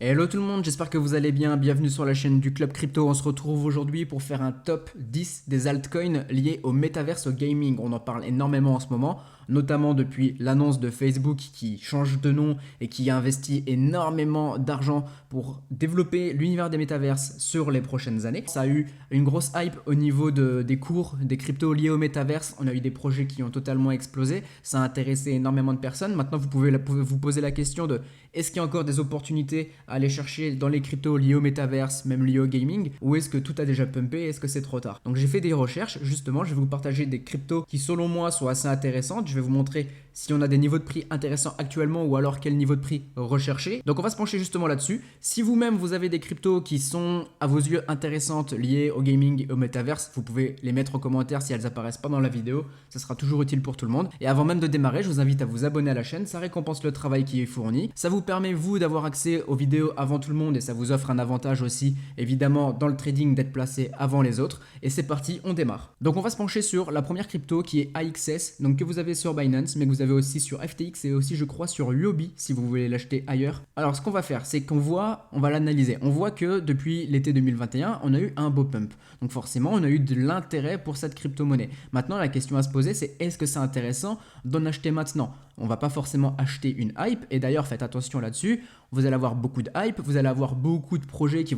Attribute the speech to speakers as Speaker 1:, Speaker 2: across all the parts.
Speaker 1: Hello tout le monde, j'espère que vous allez bien, bienvenue sur la chaîne du Club Crypto. On se retrouve aujourd'hui pour faire un top 10 des altcoins liés au métaverse, au gaming. On en parle énormément en ce moment, notamment depuis l'annonce de Facebook qui change de nom et qui a investi énormément d'argent pour développer l'univers des métaverses sur les prochaines années. Ça a eu une grosse hype au niveau des cours, des cryptos liés au métaverse. On a eu des projets qui ont totalement explosé, ça a intéressé énormément de personnes. Maintenant vous pouvez vous poser la question de est-ce qu'il y a encore des opportunités à aller chercher dans les cryptos liés au métaverse, même liés au gaming, ou est-ce que tout a déjà pumpé, est-ce que c'est trop tard? Donc j'ai fait des recherches, justement, je vais vous partager des cryptos qui selon moi sont assez intéressantes. Je vais vous montrer si on a des niveaux de prix intéressants actuellement ou alors quel niveau de prix rechercher. Donc on va se pencher justement là-dessus. Si vous-même vous avez des cryptos qui sont à vos yeux intéressantes liées au gaming et au métaverse, vous pouvez les mettre en commentaire si elles apparaissent pas dans la vidéo, ça sera toujours utile pour tout le monde. Et avant même de démarrer, je vous invite à vous abonner à la chaîne, ça récompense le travail qui est fourni. Ça vous permet vous d'avoir accès aux vidéos avant tout le monde et ça vous offre un avantage aussi évidemment dans le trading d'être placé avant les autres. Et c'est parti, on démarre. Donc on va se pencher sur la première crypto qui est AXS, donc que vous avez sur Binance mais que vous avez aussi sur FTX et aussi je crois sur Huobi si vous voulez l'acheter ailleurs. Alors ce qu'on va faire c'est on va l'analyser. On voit que depuis l'été 2021 on a eu un beau pump. Donc forcément on a eu de l'intérêt pour cette crypto-monnaie. Maintenant la question à se poser c'est est-ce que c'est intéressant d'en acheter maintenant? On va pas forcément acheter une hype et d'ailleurs faites attention là-dessus, vous allez avoir beaucoup de hype, vous allez avoir beaucoup de projets qui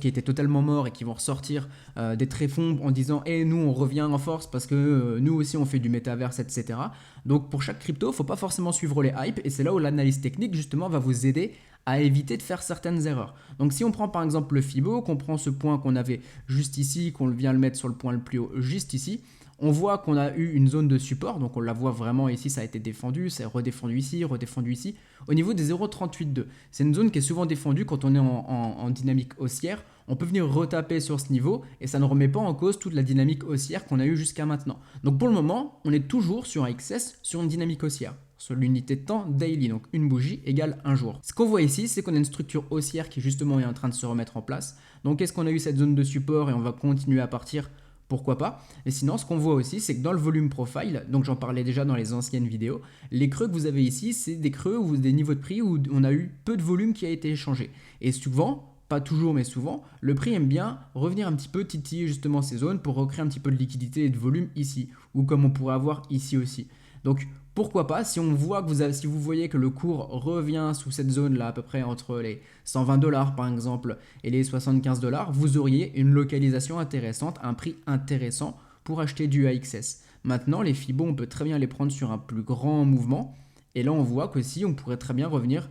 Speaker 1: étaient totalement morts et qui vont ressortir des tréfonds en disant nous on revient en force parce que nous aussi on fait du métaverse, etc. Donc pour chaque crypto, faut pas forcément suivre les hypes et c'est là où l'analyse technique justement va vous aider à éviter de faire certaines erreurs. Donc si on prend par exemple le Fibo, qu'on prend ce point qu'on avait juste ici, qu'on vient le mettre sur le point le plus haut juste ici, on voit qu'on a eu une zone de support, donc on la voit vraiment ici, ça a été défendu, c'est redéfendu ici, redéfendu ici. Au niveau des 0,382, c'est une zone qui est souvent défendue quand on est en dynamique haussière. On peut venir retaper sur ce niveau et ça ne remet pas en cause toute la dynamique haussière qu'on a eue jusqu'à maintenant. Donc pour le moment, on est toujours sur un XS, sur une dynamique haussière, sur l'unité de temps daily, donc une bougie égale un jour. Ce qu'on voit ici, c'est qu'on a une structure haussière qui justement est en train de se remettre en place. Donc est-ce qu'on a eu cette zone de support et on va continuer à partir? Pourquoi pas? Et sinon, ce qu'on voit aussi, c'est que dans le volume profile, donc j'en parlais déjà dans les anciennes vidéos, les creux que vous avez ici, c'est des creux ou des niveaux de prix où on a eu peu de volume qui a été échangé. Et souvent, pas toujours mais souvent, le prix aime bien revenir un petit peu titiller justement ces zones pour recréer un petit peu de liquidité et de volume ici, ou comme on pourrait avoir ici aussi. Donc pourquoi pas, si si vous voyez que le cours revient sous cette zone là à peu près entre les 120 dollars par exemple et les 75 dollars, vous auriez une localisation intéressante, un prix intéressant pour acheter du AXS. Maintenant les Fibo on peut très bien les prendre sur un plus grand mouvement et là on voit qu'aussi on pourrait très bien revenir,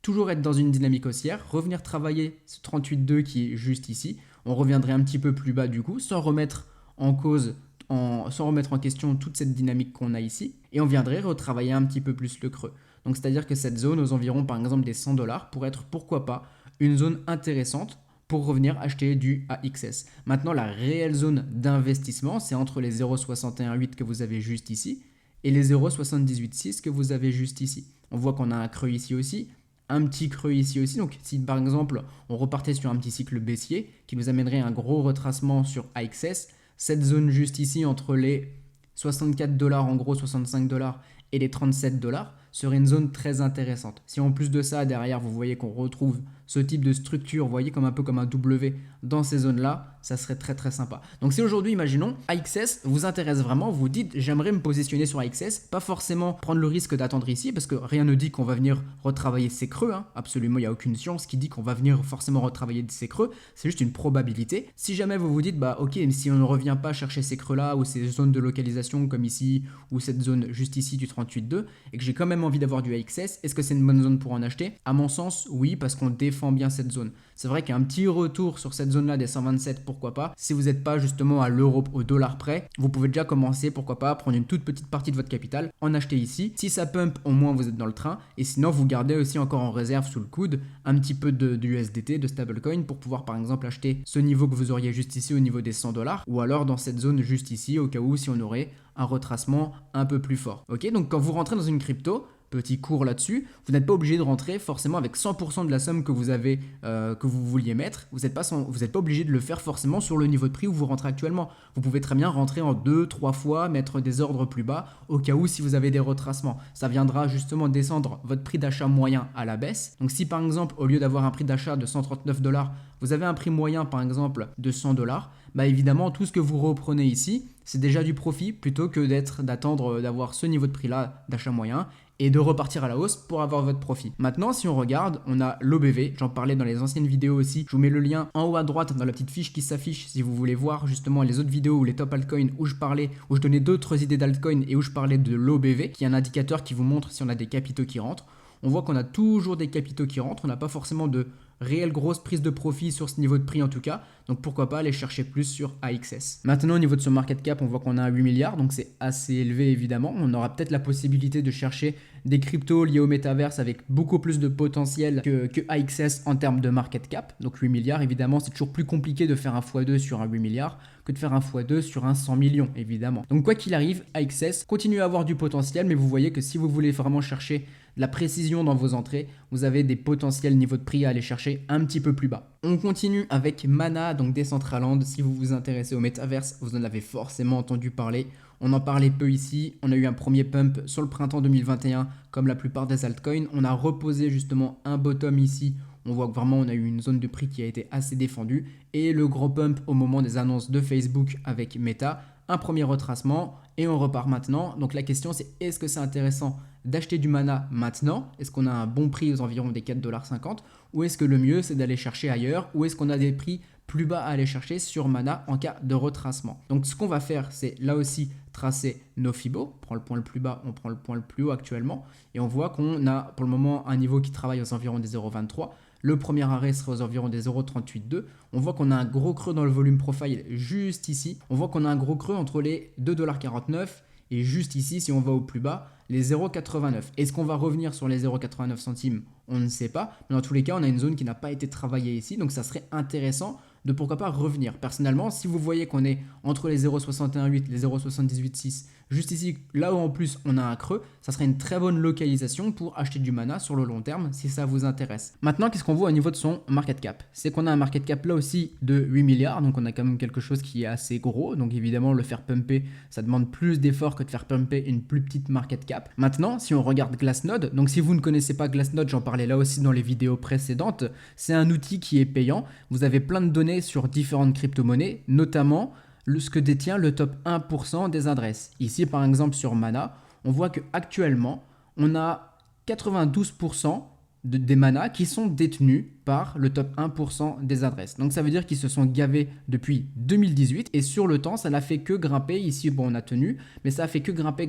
Speaker 1: toujours être dans une dynamique haussière, revenir travailler ce 38,2 qui est juste ici, on reviendrait un petit peu plus bas du coup sans remettre en cause sans remettre en question toute cette dynamique qu'on a ici, et on viendrait retravailler un petit peu plus le creux. Donc c'est-à-dire que cette zone aux environs par exemple des 100 dollars pourrait être pourquoi pas une zone intéressante pour revenir acheter du AXS. Maintenant la réelle zone d'investissement c'est entre les 0,618 que vous avez juste ici et les 0,786 que vous avez juste ici. On voit qu'on a un creux ici aussi, un petit creux ici aussi. Donc si par exemple on repartait sur un petit cycle baissier qui nous amènerait un gros retracement sur AXS, cette zone juste ici entre les 64 dollars, en gros 65 dollars et les 37 dollars serait une zone très intéressante. Si en plus de ça, derrière, vous voyez qu'on retrouve ce type de structure, vous voyez comme un peu comme un W dans ces zones-là, ça serait très très sympa. Donc si aujourd'hui, imaginons, AXS vous intéresse vraiment, vous dites j'aimerais me positionner sur AXS, pas forcément prendre le risque d'attendre ici, parce que rien ne dit qu'on va venir retravailler ces creux, absolument il n'y a aucune science qui dit qu'on va venir forcément retravailler ces creux, c'est juste une probabilité. Si jamais vous vous dites, bah ok, si on ne revient pas chercher ces creux-là, ou ces zones de localisation comme ici, ou cette zone juste ici du 38,2, et que j'ai quand même envie d'avoir du AXS, est-ce que c'est une bonne zone pour en acheter? À mon sens, oui, parce qu'on défend bien cette zone. C'est vrai qu'un petit retour sur cette zone-là des 127, pourquoi pas. Si vous n'êtes pas justement à l'euro, au dollar près, vous pouvez déjà commencer, pourquoi pas, à prendre une toute petite partie de votre capital, en acheter ici. Si ça pump, au moins vous êtes dans le train. Et sinon, vous gardez aussi encore en réserve sous le coude un petit peu de USDT, de stablecoin, pour pouvoir par exemple acheter ce niveau que vous auriez juste ici au niveau des 100 dollars, ou alors dans cette zone juste ici, au cas où si on aurait un retracement un peu plus fort. Ok, donc quand vous rentrez dans une crypto, petit cours là-dessus, vous n'êtes pas obligé de rentrer forcément avec 100% de la somme que vous avez, que vous vouliez mettre. Vous n'êtes pas obligé de le faire forcément sur le niveau de prix où vous rentrez actuellement. Vous pouvez très bien rentrer en 2-3 fois, mettre des ordres plus bas au cas où si vous avez des retracements. Ça viendra justement descendre votre prix d'achat moyen à la baisse. Donc si par exemple, au lieu d'avoir un prix d'achat de 139$, vous avez un prix moyen par exemple de 100$, bah évidemment tout ce que vous reprenez ici, c'est déjà du profit plutôt que d'attendre d'avoir ce niveau de prix là d'achat moyen et de repartir à la hausse pour avoir votre profit. Maintenant, si on regarde, on a l'OBV, j'en parlais dans les anciennes vidéos aussi, je vous mets le lien en haut à droite dans la petite fiche qui s'affiche si vous voulez voir justement les autres vidéos ou les top altcoins où je donnais d'autres idées d'altcoins et où je parlais de l'OBV, qui est un indicateur qui vous montre si on a des capitaux qui rentrent. On voit qu'on a toujours des capitaux qui rentrent, on n'a pas forcément de réelle grosse prise de profit sur ce niveau de prix en tout cas, donc pourquoi pas aller chercher plus sur AXS. Maintenant au niveau de ce market cap, on voit qu'on a 8 milliards, donc c'est assez élevé évidemment. On aura peut-être la possibilité de chercher des cryptos liés au métaverse avec beaucoup plus de potentiel que AXS en termes de market cap. Donc 8 milliards évidemment, c'est toujours plus compliqué de faire un x2 sur un 8 milliards que de faire un x2 sur un 100 millions évidemment. Donc quoi qu'il arrive, AXS continue à avoir du potentiel, mais vous voyez que si vous voulez vraiment chercher de la précision dans vos entrées, vous avez des potentiels niveaux de prix à aller chercher un petit peu plus bas. On continue avec Mana, donc Decentraland. Si vous vous intéressez au métaverse, vous en avez forcément entendu parler. On en parlait peu ici. On a eu un premier pump sur le printemps 2021, comme la plupart des altcoins. On a reposé justement un bottom ici. On voit que vraiment on a eu une zone de prix qui a été assez défendue. Et le gros pump au moment des annonces de Facebook avec Meta. Un premier retracement et on repart maintenant. Donc la question c'est, est-ce que c'est intéressant d'acheter du Mana maintenant? Est-ce qu'on a un bon prix aux environs des 4,50$ ou est-ce que le mieux c'est d'aller chercher ailleurs, ou est-ce qu'on a des prix plus bas à aller chercher sur Mana en cas de retracement? Donc ce qu'on va faire, c'est là aussi tracer nos Fibo. On prend le point le plus bas, on prend le point le plus haut actuellement et on voit qu'on a pour le moment un niveau qui travaille aux environs des 0,23. Le premier arrêt serait aux environs des 0,38,2. On voit qu'on a un gros creux dans le volume profile juste ici. On voit qu'on a un gros creux entre les 2,49$ et juste ici, si on va au plus bas, les 0,89. Est-ce qu'on va revenir sur les 0,89 centimes? On ne sait pas. Mais dans tous les cas, on a une zone qui n'a pas été travaillée ici. Donc ça serait intéressant de pourquoi pas revenir. Personnellement, si vous voyez qu'on est entre les 0,61,8 et les 0,78,6, juste ici, là où en plus on a un creux, ça serait une très bonne localisation pour acheter du Mana sur le long terme si ça vous intéresse. Maintenant, qu'est-ce qu'on voit au niveau de son market cap? C'est qu'on a un market cap là aussi de 8 milliards, donc on a quand même quelque chose qui est assez gros. Donc évidemment, le faire pumper, ça demande plus d'efforts que de faire pumper une plus petite market cap. Maintenant, si on regarde Glassnode, donc si vous ne connaissez pas Glassnode, j'en parlais là aussi dans les vidéos précédentes, c'est un outil qui est payant. Vous avez plein de données sur différentes crypto-monnaies, notamment ce que détient le top 1% des adresses. Ici, par exemple, sur Mana, on voit qu'actuellement, on a 92% des Mana qui sont détenus par le top 1% des adresses. Donc ça veut dire qu'ils se sont gavés depuis 2018 et sur le temps, ça n'a fait que grimper. Ici, bon, on a tenu, mais ça a fait que grimper.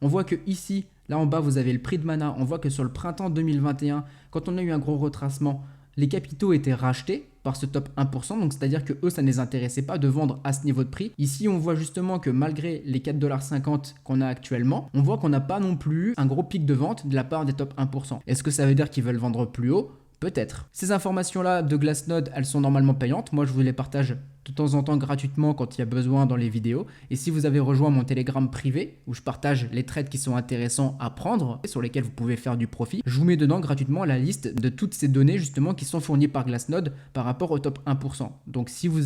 Speaker 1: On voit que ici, là en bas, vous avez le prix de Mana. On voit que sur le printemps 2021, quand on a eu un gros retracement, les capitaux étaient rachetés par ce top 1%, donc c'est-à-dire que eux, ça ne les intéressait pas de vendre à ce niveau de prix. Ici, on voit justement que malgré les 4,50$ qu'on a actuellement, on voit qu'on n'a pas non plus un gros pic de vente de la part des top 1%. Est-ce que ça veut dire qu'ils veulent vendre plus haut? Peut-être. Ces informations-là de Glassnode, elles sont normalement payantes. Moi, je vous les partage de temps en temps gratuitement quand il y a besoin dans les vidéos. Et si vous avez rejoint mon Telegram privé, où je partage les trades qui sont intéressants à prendre, et sur lesquels vous pouvez faire du profit, je vous mets dedans gratuitement la liste de toutes ces données justement qui sont fournies par Glassnode par rapport au top 1%. Donc si vous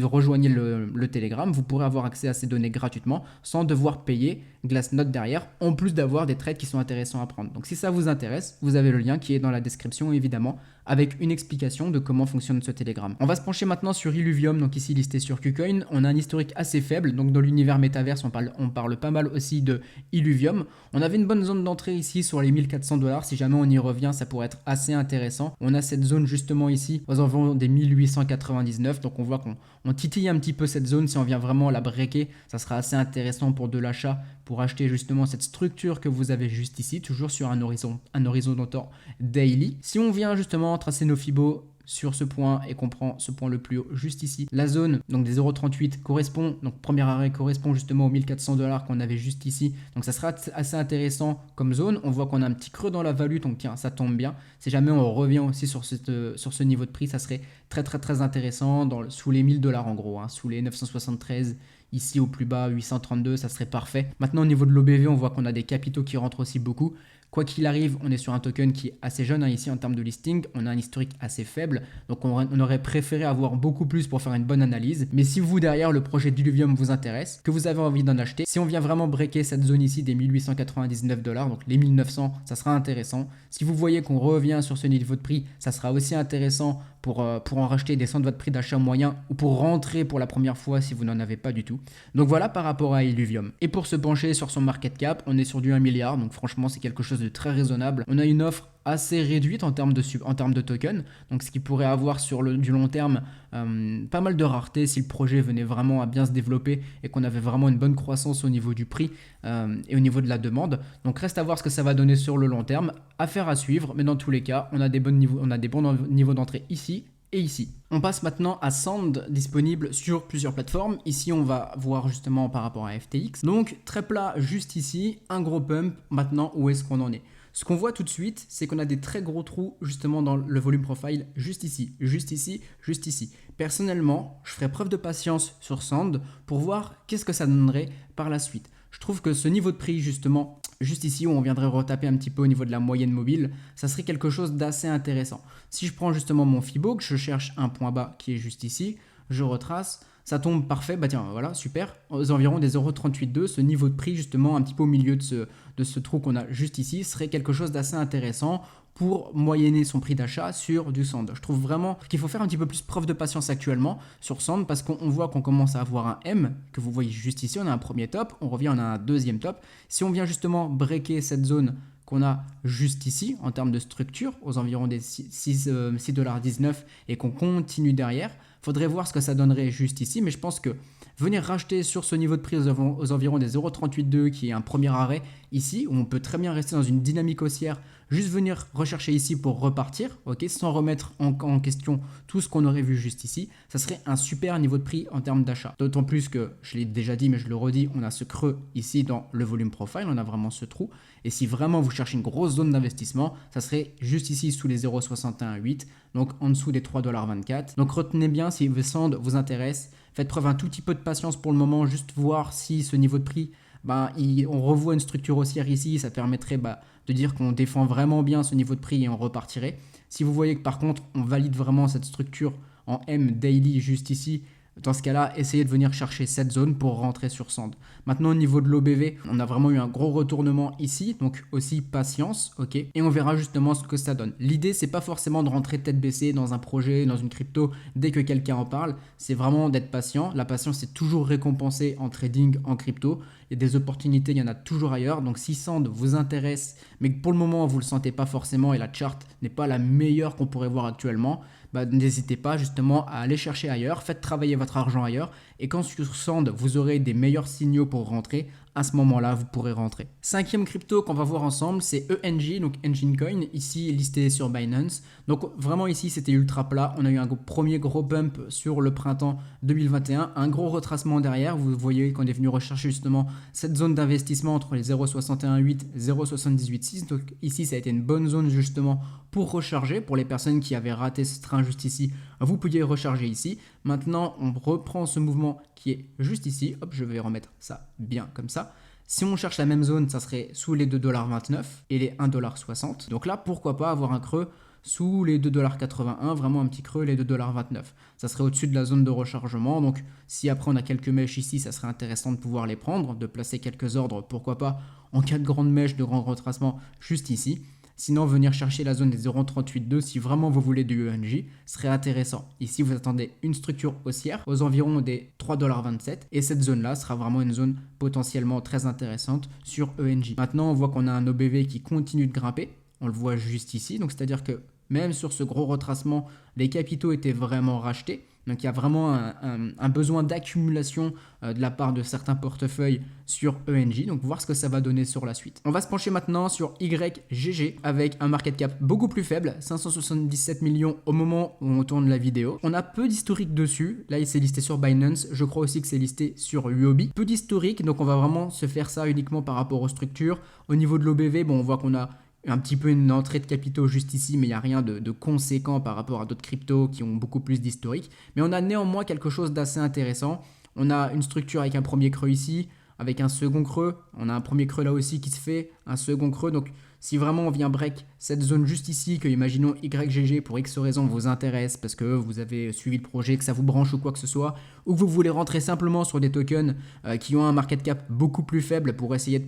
Speaker 1: rejoignez le Telegram, vous pourrez avoir accès à ces données gratuitement sans devoir payer Glassnode derrière, en plus d'avoir des trades qui sont intéressants à prendre. Donc si ça vous intéresse, vous avez le lien qui est dans la description évidemment, avec une explication de comment fonctionne ce Telegram. On va se pencher maintenant sur Illuvium, donc ici listé sur KuCoin. On a un historique assez faible, donc dans l'univers métaverse, on parle pas mal aussi de Illuvium. On avait une bonne zone d'entrée ici sur les 1400$. Si jamais on y revient, ça pourrait être assez intéressant. On a cette zone justement ici aux environs des 1899, donc on voit qu'on titille un petit peu cette zone. Si on vient vraiment la breaker, ça sera assez intéressant pour de l'achat, pour acheter justement cette structure que vous avez juste ici, toujours sur un horizon de temps daily. Si on vient justement tracer nos Fibo sur ce point et qu'on prend ce point le plus haut juste ici, la zone donc des 0,38 correspond, donc premier arrêt correspond justement aux 1400$ qu'on avait juste ici, donc ça sera assez intéressant comme zone. On voit qu'on a un petit creux dans la value, donc tiens, ça tombe bien. Si jamais on revient aussi sur ce niveau de prix, ça serait très intéressant sous les 1000$ en gros, hein, sous les 973 ici au plus bas 832, ça serait parfait. Maintenant au niveau de l'OBV, on voit qu'on a des capitaux qui rentrent aussi beaucoup. Quoi qu'il arrive, on est sur un token qui est assez jeune ici en termes de listing, on a un historique assez faible, donc on aurait préféré avoir beaucoup plus pour faire une bonne analyse. Mais si vous derrière le projet Diluvium vous intéresse, que vous avez envie d'en acheter, si on vient vraiment breaker cette zone ici des 1899 $, donc les 1900, ça sera intéressant. Si vous voyez qu'on revient sur ce niveau de prix, ça sera aussi intéressant pour en racheter et descendre votre prix d'achat moyen ou pour rentrer pour la première fois si vous n'en avez pas du tout. Donc voilà par rapport à Illuvium. Et pour se pencher sur son market cap, on est sur du 1 milliard, donc franchement c'est quelque chose de très raisonnable. On a une offre assez réduite en termes de tokens, donc ce qui pourrait avoir sur du long terme pas mal de rareté si le projet venait vraiment à bien se développer et qu'on avait vraiment une bonne croissance au niveau du prix et au niveau de la demande. Donc reste à voir ce que ça va donner sur le long terme, affaire à suivre, mais dans tous les cas on a des bons niveaux d'entrée ici et ici. On passe maintenant à Sand, disponible sur plusieurs plateformes. Ici, on va voir justement par rapport à FTX. Donc, très plat juste ici, un gros pump. Maintenant, où est-ce qu'on en est? Ce qu'on voit tout de suite, c'est qu'on a des très gros trous justement dans le volume profile, juste ici, juste ici, juste ici. Personnellement, je ferai preuve de patience sur Sand pour voir qu'est-ce que ça donnerait par la suite. Je trouve que ce niveau de prix justement, juste ici où on viendrait retaper un petit peu au niveau de la moyenne mobile, ça serait quelque chose d'assez intéressant. Si je prends justement mon Fibo, que je cherche un point bas qui est juste ici, je retrace, ça tombe parfait, bah tiens, voilà, super, aux environs des 0,382, ce niveau de prix justement un petit peu au milieu de ce trou qu'on a juste ici, serait quelque chose d'assez intéressant pour moyenner son prix d'achat sur du Sand. Je trouve vraiment qu'il faut faire un petit peu plus preuve de patience actuellement sur Sand parce qu'on voit qu'on commence à avoir un M que vous voyez juste ici, on a un premier top, on revient, on a un deuxième top. Si on vient justement breaker cette zone qu'on a juste ici en termes de structure aux environs des 6,19$ et qu'on continue derrière, faudrait voir ce que ça donnerait juste ici, mais je pense que venir racheter sur ce niveau de prix aux environs des 0,382 qui est un premier arrêt ici, où on peut très bien rester dans une dynamique haussière, juste venir rechercher ici pour repartir, ok, sans remettre en question tout ce qu'on aurait vu juste ici, ça serait un super niveau de prix en termes d'achat. D'autant plus que, je l'ai déjà dit mais je le redis, on a ce creux ici dans le volume profile, on a vraiment ce trou, et si vraiment vous cherchez une grosse zone d'investissement, ça serait juste ici sous les 0,618, donc en dessous des 3,24$. Donc retenez bien si Sand vous intéresse, faites preuve un tout petit peu de patience pour le moment, juste voir si ce niveau de prix, on revoit une structure haussière ici, ça permettrait de dire qu'on défend vraiment bien ce niveau de prix et on repartirait. Si vous voyez que par contre on valide vraiment cette structure en M daily juste ici, dans ce cas-là, essayez de venir chercher cette zone pour rentrer sur Sand. Maintenant, au niveau de l'OBV, on a vraiment eu un gros retournement ici, donc aussi patience, ok. Et on verra justement ce que ça donne. L'idée, c'est pas forcément de rentrer tête baissée dans un projet, dans une crypto, dès que quelqu'un en parle. C'est vraiment d'être patient. La patience est toujours récompensée en trading, en crypto. Il y a des opportunités, il y en a toujours ailleurs. Donc si Sand vous intéresse, mais que pour le moment, vous ne le sentez pas forcément et la chart n'est pas la meilleure qu'on pourrait voir actuellement, n'hésitez pas justement à aller chercher ailleurs, faites travailler votre argent ailleurs et quand sur Sand vous aurez des meilleurs signaux pour rentrer, à ce moment-là vous pourrez rentrer. Cinquième crypto qu'on va voir ensemble, c'est ENG, donc Engine Coin, ici listé sur Binance. Donc vraiment ici c'était ultra plat, on a eu un premier gros bump sur le printemps 2021, un gros retracement derrière, vous voyez qu'on est venu rechercher justement cette zone d'investissement entre les 0,618 et 0,786, donc ici ça a été une bonne zone justement pour recharger, pour les personnes qui avaient raté ce train juste ici, vous pouviez recharger ici. Maintenant on reprend ce mouvement qui est juste ici, hop je vais remettre ça bien comme ça. Si on cherche la même zone, ça serait sous les 2,29$ et les 1,60$. Donc là, pourquoi pas avoir un creux sous les 2,81$, vraiment un petit creux, les 2,29$. Ça serait au-dessus de la zone de rechargement. Donc si après on a quelques mèches ici, ça serait intéressant de pouvoir les prendre, de placer quelques ordres, pourquoi pas, en cas de grande mèche, de grand retracement, juste ici. Sinon, venir chercher la zone des 0,382 si vraiment vous voulez du ENG serait intéressant. Ici, vous attendez une structure haussière aux environs des 3,27$ et cette zone-là sera vraiment une zone potentiellement très intéressante sur ENG. Maintenant, on voit qu'on a un OBV qui continue de grimper. On le voit juste ici. Donc, c'est-à-dire que même sur ce gros retracement, les capitaux étaient vraiment rachetés. Donc il y a vraiment un besoin d'accumulation de la part de certains portefeuilles sur ENG. Donc voir ce que ça va donner sur la suite. On va se pencher maintenant sur YGG avec un market cap beaucoup plus faible, 577 millions au moment où on tourne la vidéo. On a peu d'historique dessus. Là, il s'est listé sur Binance. Je crois aussi que c'est listé sur Huobi. Peu d'historique, donc on va vraiment se faire ça uniquement par rapport aux structures. Au niveau de l'OBV, on voit qu'on a un petit peu une entrée de capitaux juste ici, mais il n'y a rien de conséquent par rapport à d'autres cryptos qui ont beaucoup plus d'historique. Mais on a néanmoins quelque chose d'assez intéressant. On a une structure avec un premier creux ici, avec un second creux. On a un premier creux là aussi qui se fait, un second creux. Donc si vraiment on vient break cette zone juste ici, que imaginons YGG pour X raison vous intéresse parce que vous avez suivi le projet, que ça vous branche ou quoi que ce soit, ou que vous voulez rentrer simplement sur des tokens qui ont un market cap beaucoup plus faible pour essayer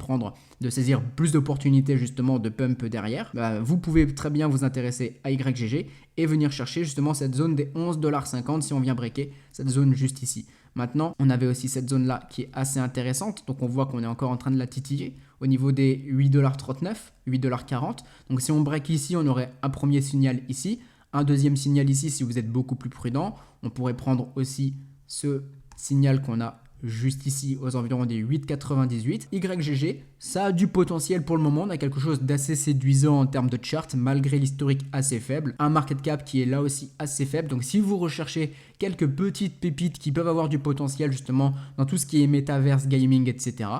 Speaker 1: de saisir plus d'opportunités justement de pump derrière, vous pouvez très bien vous intéresser à YGG et venir chercher justement cette zone des 11,50$ si on vient breaker cette zone juste ici. Maintenant, on avait aussi cette zone-là qui est assez intéressante. Donc, on voit qu'on est encore en train de la titiller au niveau des 8,39$, 8,40$. Donc, si on break ici, on aurait un premier signal ici, un deuxième signal ici si vous êtes beaucoup plus prudent. On pourrait prendre aussi ce signal qu'on a juste ici aux environs des 8,98. YGG, ça a du potentiel pour le moment. On a quelque chose d'assez séduisant en termes de chart malgré l'historique assez faible. Un market cap qui est là aussi assez faible. Donc si vous recherchez quelques petites pépites qui peuvent avoir du potentiel justement dans tout ce qui est métaverse, gaming, etc.,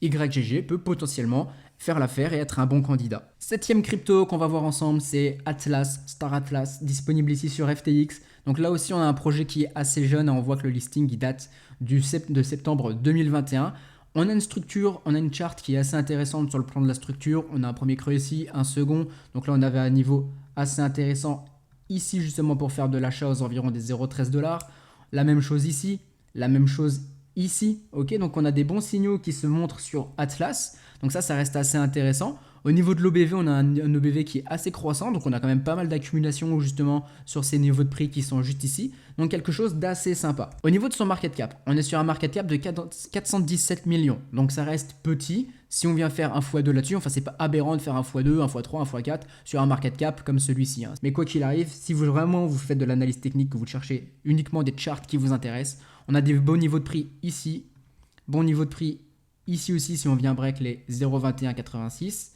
Speaker 1: YGG peut potentiellement faire l'affaire et être un bon candidat. Septième crypto qu'on va voir ensemble, c'est Atlas, Star Atlas, disponible ici sur FTX. Donc là aussi, on a un projet qui est assez jeune. On voit que le listing il date de septembre 2021. On a une structure, on a une charte qui est assez intéressante sur le plan de la structure. On a un premier creux ici, un second. Donc là, on avait un niveau assez intéressant ici justement pour faire de l'achat aux environs des 0,13$. La même chose ici, la même chose ici. Ok, donc on a des bons signaux qui se montrent sur Atlas. Donc ça reste assez intéressant. Au niveau de l'OBV, on a un OBV qui est assez croissant. Donc on a quand même pas mal d'accumulation justement sur ces niveaux de prix qui sont juste ici. Donc quelque chose d'assez sympa. Au niveau de son market cap, on est sur un market cap de 417 millions. Donc ça reste petit. Si on vient faire un x2 là-dessus, enfin c'est pas aberrant de faire un x2, un x3, un x4 sur un market cap comme celui-ci. Mais quoi qu'il arrive, si vous vraiment vous faites de l'analyse technique, que vous cherchez uniquement des charts qui vous intéressent, on a des bons niveaux de prix ici, bon niveau de prix ici aussi si on vient break les 0,2186.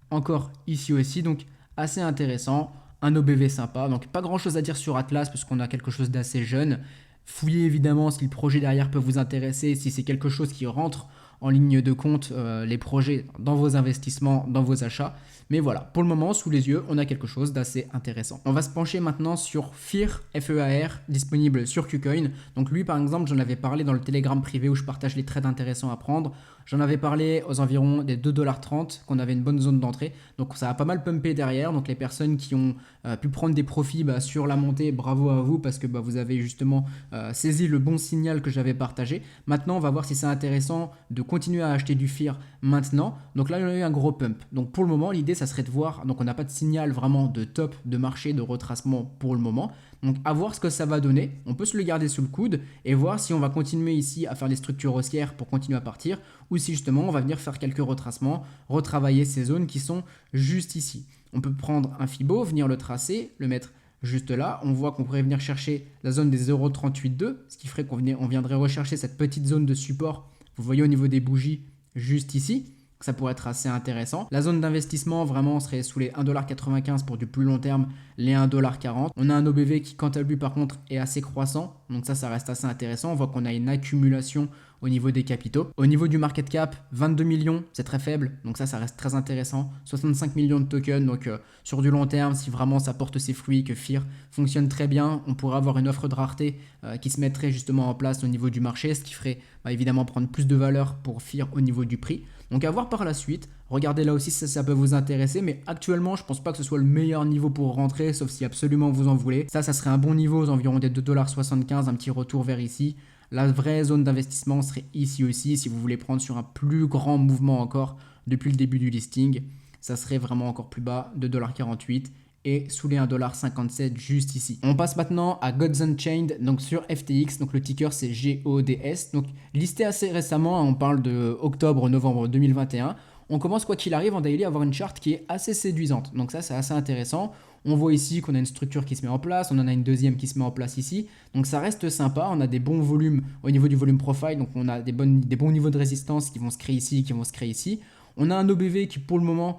Speaker 1: Encore ici aussi, donc assez intéressant, un OBV sympa, donc pas grand chose à dire sur Atlas parce qu'on a quelque chose d'assez jeune. Fouillez évidemment si le projet derrière peut vous intéresser, si c'est quelque chose qui rentre en ligne de compte, les projets dans vos investissements, dans vos achats. Mais voilà, pour le moment, sous les yeux, on a quelque chose d'assez intéressant. On va se pencher maintenant sur FEAR, FEAR, disponible sur KuCoin. Donc lui, par exemple, j'en avais parlé dans le Telegram privé où je partage les trades intéressants à prendre. J'en avais parlé aux environs des 2,30$, qu'on avait une bonne zone d'entrée. Donc ça a pas mal pumpé derrière. Donc les personnes qui ont pu prendre des profits sur la montée, bravo à vous parce que vous avez justement saisi le bon signal que j'avais partagé. Maintenant, on va voir si c'est intéressant de continuer à acheter du FEAR maintenant. Donc là, il y a eu un gros pump. Donc pour le moment, l'idée, ça serait de voir. Donc on n'a pas de signal vraiment de top de marché, de retracement pour le moment. Donc à voir ce que ça va donner. On peut se le garder sous le coude et voir si on va continuer ici à faire des structures haussières pour continuer à partir ou si justement on va venir faire quelques retracements, retravailler ces zones qui sont juste ici. On peut prendre un Fibo, venir le tracer, le mettre juste là. On voit qu'on pourrait venir chercher la zone des 0,382, ce qui ferait qu'on viendrait rechercher cette petite zone de support. Vous voyez au niveau des bougies juste ici. Ça pourrait être assez intéressant. La zone d'investissement vraiment serait sous les 1,95$ pour du plus long terme, les 1,40$. On a un OBV qui quant à lui par contre est assez croissant. Donc ça reste assez intéressant. On voit qu'on a une accumulation au niveau des capitaux. Au niveau du market cap, 22 millions, c'est très faible. Donc ça reste très intéressant. 65 millions de tokens. Donc sur du long terme, si vraiment ça porte ses fruits, que FEAR fonctionne très bien, on pourrait avoir une offre de rareté qui se mettrait justement en place au niveau du marché, ce qui ferait évidemment prendre plus de valeur pour FEAR au niveau du prix. Donc à voir par la suite, regardez là aussi si ça peut vous intéresser, mais actuellement je pense pas que ce soit le meilleur niveau pour rentrer, sauf si absolument vous en voulez. Ça serait un bon niveau aux environs des 2,75$, un petit retour vers ici. La vraie zone d'investissement serait ici aussi, si vous voulez prendre sur un plus grand mouvement encore depuis le début du listing, ça serait vraiment encore plus bas, 2,48$ et sous les 1,57$ juste ici. On passe maintenant à Gods Unchained, donc sur FTX, donc le ticker c'est GODS, donc listé assez récemment, on parle de octobre-novembre 2021. On commence quoi qu'il arrive en daily à avoir une charte qui est assez séduisante, donc ça c'est assez intéressant. On voit ici qu'on a une structure qui se met en place, on en a une deuxième qui se met en place ici, donc ça reste sympa, on a des bons volumes au niveau du volume profile, donc on a des bons niveaux de résistance qui vont se créer ici, qui vont se créer ici. On a un OBV qui pour le moment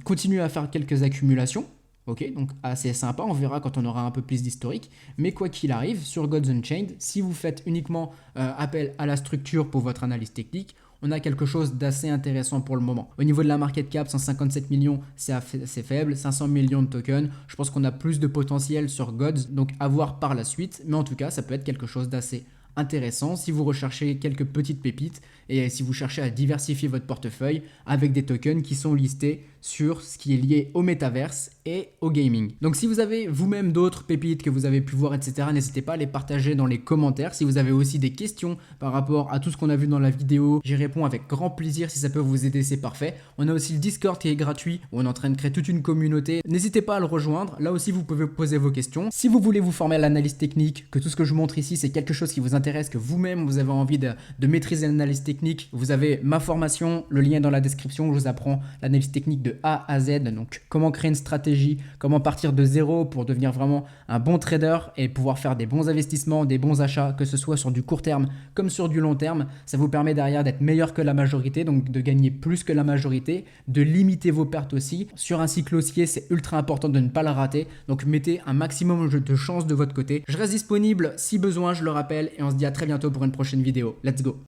Speaker 1: continue à faire quelques accumulations. Ok, donc assez sympa, on verra quand on aura un peu plus d'historique. Mais quoi qu'il arrive, sur Gods Unchained, si vous faites uniquement appel à la structure pour votre analyse technique, on a quelque chose d'assez intéressant pour le moment. Au niveau de la market cap, 157 millions, c'est assez faible, 500 millions de tokens. Je pense qu'on a plus de potentiel sur Gods, donc à voir par la suite. Mais en tout cas, ça peut être quelque chose d'assez intéressant si vous recherchez quelques petites pépites et si vous cherchez à diversifier votre portefeuille avec des tokens qui sont listés sur ce qui est lié au métaverse et au gaming. Donc si vous avez vous-même d'autres pépites que vous avez pu voir, etc., n'hésitez pas à les partager dans les commentaires. Si vous avez aussi des questions par rapport à tout ce qu'on a vu dans la vidéo, j'y réponds avec grand plaisir. Si ça peut vous aider, c'est parfait. On a aussi le Discord qui est gratuit où on est en train de créer toute une communauté. N'hésitez pas à le rejoindre. Là aussi, vous pouvez poser vos questions. Si vous voulez vous former à l'analyse technique, que tout ce que je vous montre ici, c'est quelque chose qui vous intéresse, que vous-même, vous avez envie de maîtriser l'analyse technique, vous avez ma formation, le lien est dans la description. Je vous apprends l'analyse technique de A à Z. Donc, comment créer une stratégie, comment partir de zéro pour devenir vraiment un bon trader et pouvoir faire des bons investissements, des bons achats, que ce soit sur du court terme comme sur du long terme. Ça vous permet derrière d'être meilleur que la majorité, donc de gagner plus que la majorité, de limiter vos pertes aussi. Sur un cycle haussier, c'est ultra important de ne pas le rater. Donc, mettez un maximum de chance de votre côté. Je reste disponible si besoin, je le rappelle, et on se dit à très bientôt pour une prochaine vidéo. Let's go!